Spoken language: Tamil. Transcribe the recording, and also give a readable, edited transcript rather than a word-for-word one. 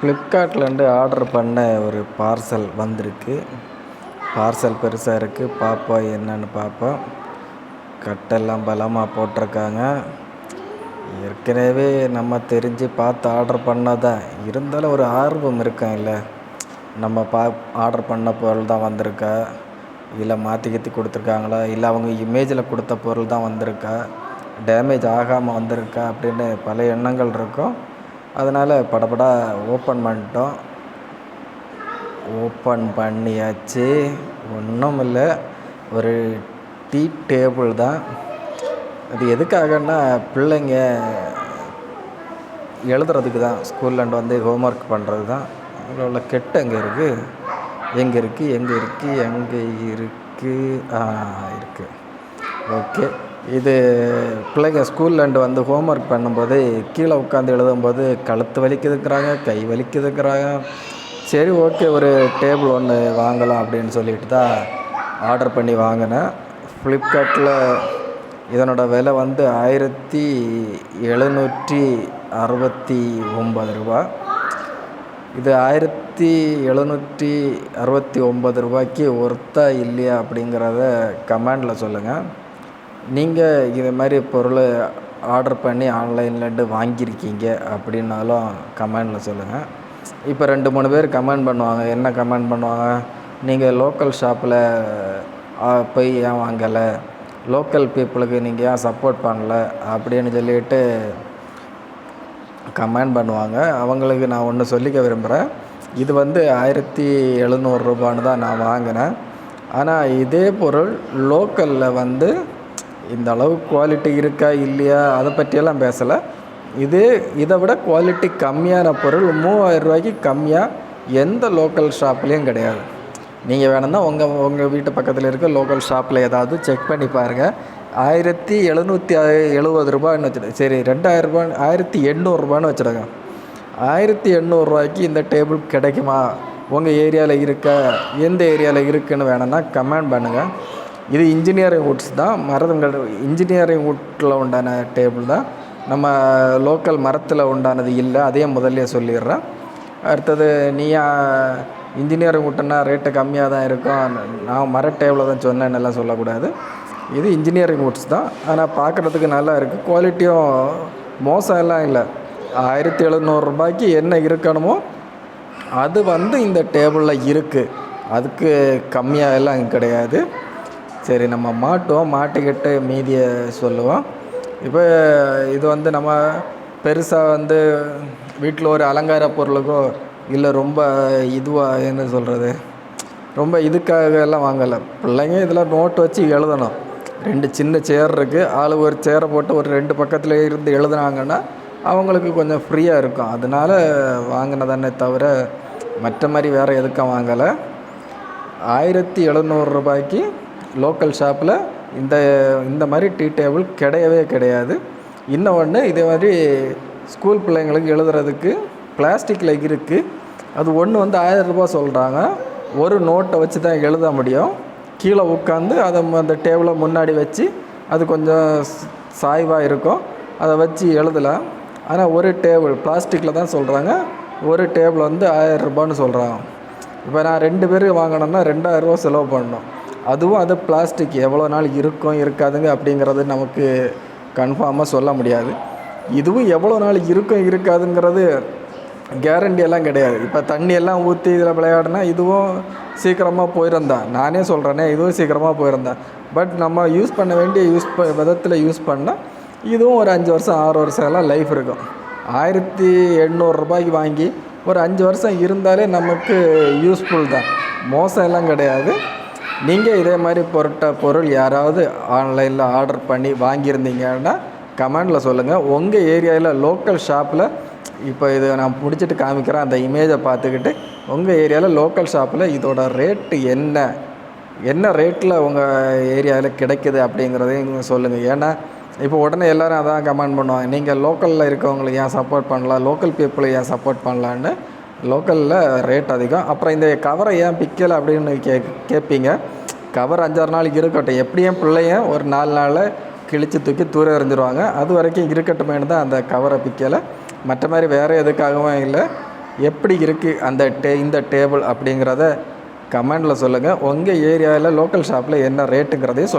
ஃப்ளிப்கார்ட்லேருந்து ஆர்டர் பண்ண ஒரு பார்சல் வந்திருக்கு. பார்சல் பெருசாக இருக்குது. பார்ப்போம் என்னன்னு பார்ப்போம். கட்டெல்லாம் பலமாக போட்டிருக்காங்க. ஏற்கனவே நம்ம தெரிஞ்சு பார்த்து ஆர்டர் பண்ணதான் இருந்தாலும் ஒரு ஆர்வம் இருக்கும் இல்லை, நம்ம ஆர்டர் பண்ண பொருள் தான் வந்திருக்கா, இல்லை மாற்றி கொடுத்துருக்காங்களா, இல்லை அவங்க இமேஜில் கொடுத்த பொருள் தான் வந்திருக்கா, டேமேஜ் ஆகாமல் வந்திருக்கா அப்படின்னு பல எண்ணங்கள் இருக்கும். அதனால் படபடா ஓப்பன் பண்ணிட்டோம். ஓப்பன் பண்ணியாச்சு. ஒன்றும் இல்லை, ஒரு டீ டேபிள் தான். அது எதுக்காகன்னா பிள்ளைங்க எழுதுறதுக்கு தான், ஸ்கூல்லேருந்து வந்து ஹோம்ஒர்க் பண்ணுறது தான். அதில் உள்ள கெட்டு எங்கே இருக்குது, இருக்குது. ஓகே, இது பிள்ளைங்க ஸ்கூல்லேருந்து வந்து ஹோம்ஒர்க் பண்ணும்போது கீழே உட்காந்து எழுதும்போது கழுத்து வலிக்குதுக்கிறாங்க, கை வலிக்குதுக்கிறாங்க. சரி ஓகே, ஒரு டேபிள் ஒன்று வாங்கலாம் அப்படின்னு சொல்லிட்டு தான் ஆர்டர் பண்ணி வாங்கினேன். ஃப்ளிப்கார்ட்டில் இதனோட விலை வந்து 1769 ரூபா. இது 1769 ரூபாய்க்கு ஒர்த்தா இல்லையா அப்படிங்கிறத கமெண்டில் சொல்லுங்கள். நீங்கள் இது மாதிரி பொருள் ஆர்டர் பண்ணி ஆன்லைன்லேருந்து வாங்கியிருக்கீங்க அப்படின்னாலும் கமெண்டில் சொல்லுங்கள். இப்போ 2-3 பேர் கமெண்ட் பண்ணுவாங்க. என்ன கமெண்ட் பண்ணுவாங்க, நீங்கள் லோக்கல் ஷாப்பில் போய் ஏன் வாங்கலை, லோக்கல் பீப்புளுக்கு நீங்கள் ஏன் சப்போர்ட் பண்ணல அப்படின்னு சொல்லிட்டு கமெண்ட் பண்ணுவாங்க. அவங்களுக்கு நான் ஒன்று சொல்லிக்க விரும்புகிறேன். இது வந்து 1700 ரூபான்னு தான் நான் வாங்கினேன். ஆனால் இதே பொருள் லோக்கலில் வந்து இந்த அளவு குவாலிட்டி இருக்கா இல்லையா அதை பற்றியெல்லாம் பேசலை. இதை விட குவாலிட்டி கம்மியான பொருள் 3000 ரூபாய்க்கு கம்மியாக எந்த லோக்கல் ஷாப்லேயும் கிடையாது. நீங்கள் வேணும்னா உங்கள் வீட்டு பக்கத்தில் இருக்க லோக்கல் ஷாப்பில் ஏதாவது செக் பண்ணி பாருங்கள். 1770 ரூபான்னு வச்சுட்டு, சரி 2000 ரூபா, 1800 ரூபான்னு வச்சுடுங்க. 1800 ரூபாய்க்கு இந்த டேபிள் கிடைக்குமா, உங்கள் ஏரியாவில் இருக்கா, எந்த ஏரியாவில் இருக்குதுன்னு வேணும்னா கமெண்ட் பண்ணுங்கள். இது இன்ஜினியரிங் வுட்ஸ் தான், மரங்கள் இன்ஜினியரிங் வுட்டில் உண்டான டேபிள் தான். நம்ம லோக்கல் மரத்தில் உண்டானது இல்லை, அதே முதல்ல சொல்லிடுறேன். அடுத்தது இன்ஜினியரிங் வுட்டுன்னா ரேட்டு கம்மியாக தான் இருக்கும், நான் மர டேபிளை தான் சொன்னேன்னெல்லாம் சொல்லக்கூடாது. இது இன்ஜினியரிங் வுட்ஸ் தான், ஆனால் பார்க்குறதுக்கு நல்லா இருக்குது. குவாலிட்டியும் மோசம் எல்லாம் இல்லை. 1700 ரூபாய்க்கு என்ன இருக்கணுமோ அது வந்து இந்த டேபிளில் இருக்குது. அதுக்கு கம்மியாக எல்லாம் கிடையாது. சரி, நம்ம மாட்டிக்கிட்டு மீதியை சொல்லுவோம். இப்போ இது வந்து நம்ம பெருசாக வந்து வீட்டில் ஒரு அலங்கார பொருளுக்கோ இல்லை ரொம்ப இதுவாக என்ன சொல்கிறது, ரொம்ப இதுக்காக எல்லாம் வாங்கலை. பிள்ளைங்க இதில் நோட்டு வச்சு எழுதணும். 2 சின்ன சேர் இருக்குது, ஆள் ஒரு சேரை போட்டு ஒரு 2 பக்கத்தில் இருந்து எழுதுனாங்கன்னா அவங்களுக்கு கொஞ்சம் ஃப்ரீயாக இருக்கும். அதனால் வாங்கினதானே தவிர மற்ற மாதிரி வேறு எதுக்கும் வாங்கலை. 1700 ரூபாய்க்கு லோக்கல் ஷாப்பில் இந்த மாதிரி டீ டேபிள் கிடையவே கிடையாது. இன்னொன்று, இதே மாதிரி ஸ்கூல் பிள்ளைங்களுக்கு எழுதுறதுக்கு பிளாஸ்டிக்கில் இருக்குது. அது ஒன்று வந்து 1000 ரூபா சொல்கிறாங்க. ஒரு நோட்டை வச்சு தான் எழுத முடியும். கீழே உட்காந்து அதை அந்த டேபிளை முன்னாடி வச்சு, அது கொஞ்சம் சாய்வாக இருக்கும், அதை வச்சு எழுதலாம். ஆனால் ஒரு டேபிள் பிளாஸ்டிக்கில் தான் சொல்கிறாங்க. ஒரு டேபிள் வந்து 1000 ரூபான்னு சொல்கிறாங்க. இப்போ நான் 2 பேர் வாங்கினோன்னா 2000 ரூபா செலவு பண்ணணும். அதுவும் அது பிளாஸ்டிக் எவ்வளோ நாள் இருக்கும் இருக்காதுங்க அப்படிங்கிறது நமக்கு கன்ஃபார்மாக சொல்ல முடியாது. இதுவும் எவ்வளோ நாள் இருக்காதுங்கிறது கேரண்டி எல்லாம் கிடையாது. இப்போ தண்ணியெல்லாம் ஊற்றி இதில் விளையாடினா இதுவும் சீக்கிரமாக போயிருந்தான். நானே சொல்கிறேனே, இதுவும் சீக்கிரமாக போயிருந்தேன். பட் நம்ம யூஸ் பண்ண வேண்டிய விதத்தில் யூஸ் பண்ணால் இதுவும் ஒரு 5 வருஷம் 6 வருஷம் எல்லாம் லைஃப் இருக்கும். 1800 ரூபாய்க்கு வாங்கி ஒரு 5 வருஷம் இருந்தாலே நமக்கு யூஸ்ஃபுல் தான், மோசம் எல்லாம் கிடையாது. நீங்கள் இதே மாதிரி பொருள் யாராவது ஆன்லைனில் ஆர்டர் பண்ணி வாங்கியிருந்தீங்கன்னா கமெண்டில் சொல்லுங்கள். உங்கள் ஏரியாவில் லோக்கல் ஷாப்பில், இப்போ இதை நான் முடிச்சுட்டு காமிக்கிறேன், அந்த இமேஜை பார்த்துக்கிட்டு உங்கள் ஏரியாவில் லோக்கல் ஷாப்பில் இதோட ரேட்டு என்ன ரேட்டில் உங்கள் ஏரியாவில் கிடைக்குது அப்படிங்கிறதையும் சொல்லுங்கள். ஏன்னா இப்போ உடனே எல்லோரும் அதான் கமெண்ட் பண்ணுவாங்க, நீங்கள் லோக்கலில் இருக்கவங்களுக்கு ஏன் சப்போர்ட் பண்ணலாம், லோக்கல் பீப்புளை ஏன் சப்போர்ட் பண்ணலான்னு. லோக்கலில் ரேட் அதிகம். அப்புறம் இந்த கவரை ஏன் பிக்கலை அப்படின்னு கேட்பீங்க. கவர் 5-6 நாளைக்கு இருக்கட்டும், எப்படியும் பிள்ளையும் ஒரு 4 நாளில் கிழித்து தூக்கி தூர எறிஞ்சிருவாங்க. அது வரைக்கும் இருக்கட்டுமேனு தான் அந்த கவரை பிக்கலை. மற்ற மாதிரி வேறு எதுக்காகவும் இல்லை. எப்படி இருக்குது இந்த டேபிள் அப்படிங்கிறத கமெண்டில் சொல்லுங்கள். உங்கள் ஏரியாவில் லோக்கல் ஷாப்பில் என்ன ரேட்டுங்கிறதையும்